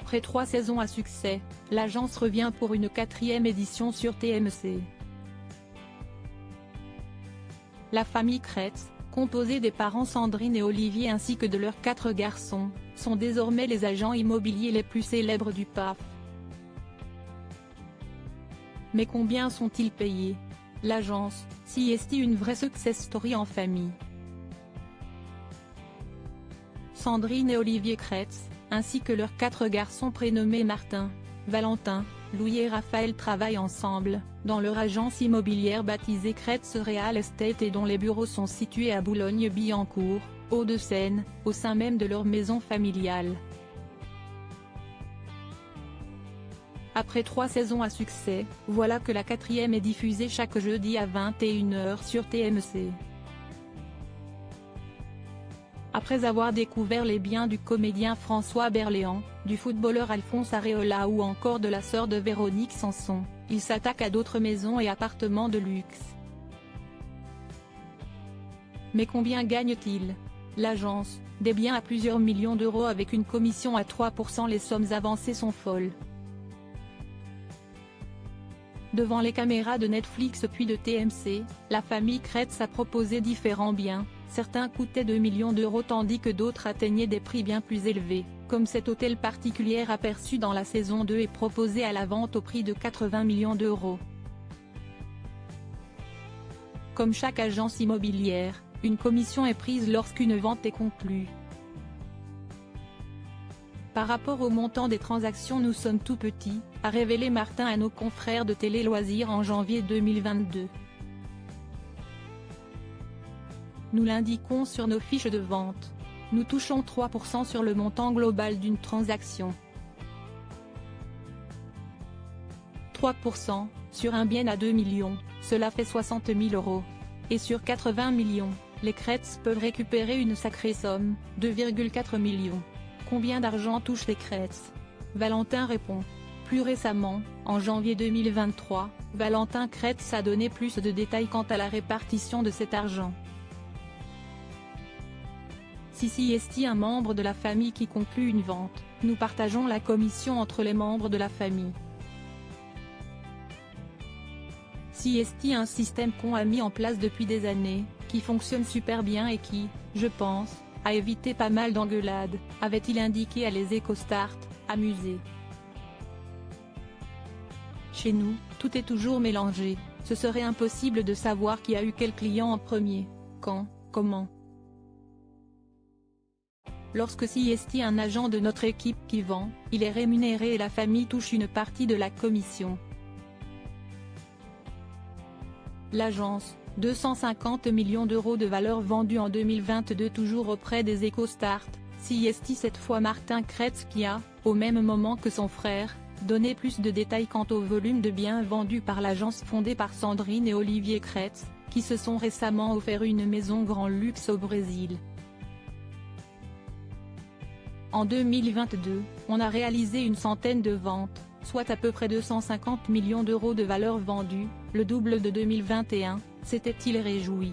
Après 3 saisons à succès, l'agence revient pour une 4e édition sur TMC. La famille Kretz, composée des parents Sandrine et Olivier ainsi que de leurs 4 garçons, sont désormais les agents immobiliers les plus célèbres du PAF. Mais combien sont-ils payés? L'agence, CST, une vraie success story en famille. Sandrine et Olivier Kretz, ainsi que leurs 4 garçons prénommés Martin, Valentin, Louis et Raphaël travaillent ensemble, dans leur agence immobilière baptisée Kretz Real Estate et dont les bureaux sont situés à Boulogne-Billancourt, Hauts-de-Seine, au sein même de leur maison familiale. Après 3 saisons à succès, voilà que la 4e est diffusée chaque jeudi à 21 h sur TMC. Après avoir découvert les biens du comédien François Berléand, du footballeur Alphonse Areola ou encore de la sœur de Véronique Sanson, il s'attaque à d'autres maisons et appartements de luxe. Mais combien gagne-t-il? L'agence, des biens à plusieurs millions d'euros avec une commission à 3%. Les sommes avancées sont folles. Devant les caméras de Netflix puis de TMC, la famille Kretz a proposé différents biens. Certains coûtaient 2 millions d'euros tandis que d'autres atteignaient des prix bien plus élevés, comme cet hôtel particulier aperçu dans la saison 2 et proposé à la vente au prix de 80 millions d'euros. Comme chaque agence immobilière, une commission est prise lorsqu'une vente est conclue. Par rapport au montant des transactions, nous sommes tout petits, a révélé Martin à nos confrères de Télé Loisirs en janvier 2022. Nous l'indiquons sur nos fiches de vente. Nous touchons 3% sur le montant global d'une transaction. 3% sur un bien à 2 millions, cela fait 60 000 euros. Et sur 80 millions, les Kretz peuvent récupérer une sacrée somme, 2,4 millions. Combien d'argent touchent les Kretz? Valentin répond. Plus récemment, en janvier 2023, Valentin Kretz a donné plus de détails quant à la répartition de cet argent. Si CST, un membre de la famille qui conclut une vente, nous partageons la commission entre les membres de la famille. CST, un système qu'on a mis en place depuis des années, qui fonctionne super bien et qui, je pense, a évité pas mal d'engueulades, avait-il indiqué à les EcoStart, amusé. Chez nous, tout est toujours mélangé, ce serait impossible de savoir qui a eu quel client en premier, quand, comment. Lorsque CST, un agent de notre équipe qui vend, il est rémunéré et la famille touche une partie de la commission. L'agence, 250 millions d'euros de valeur vendue en 2022 toujours auprès des EcoStart, CST cette fois Martin Kretz qui a, au même moment que son frère, donné plus de détails quant au volume de biens vendus par l'agence fondée par Sandrine et Olivier Kretz, qui se sont récemment offert une maison grand luxe au Brésil. En 2022, on a réalisé une centaine de ventes, soit à peu près 250 millions d'euros de valeur vendue, le double de 2021, s'était-il réjoui.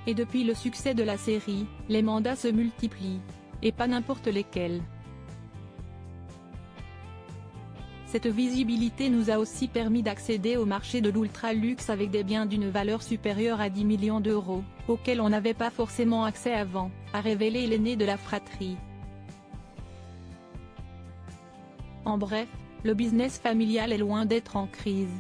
Et depuis le succès de la série, les mandats se multiplient. Et pas n'importe lesquels. Cette visibilité nous a aussi permis d'accéder au marché de l'ultra-luxe avec des biens d'une valeur supérieure à 10 millions d'euros, auxquels on n'avait pas forcément accès avant, a révélé l'aîné de la fratrie. En bref, le business familial est loin d'être en crise.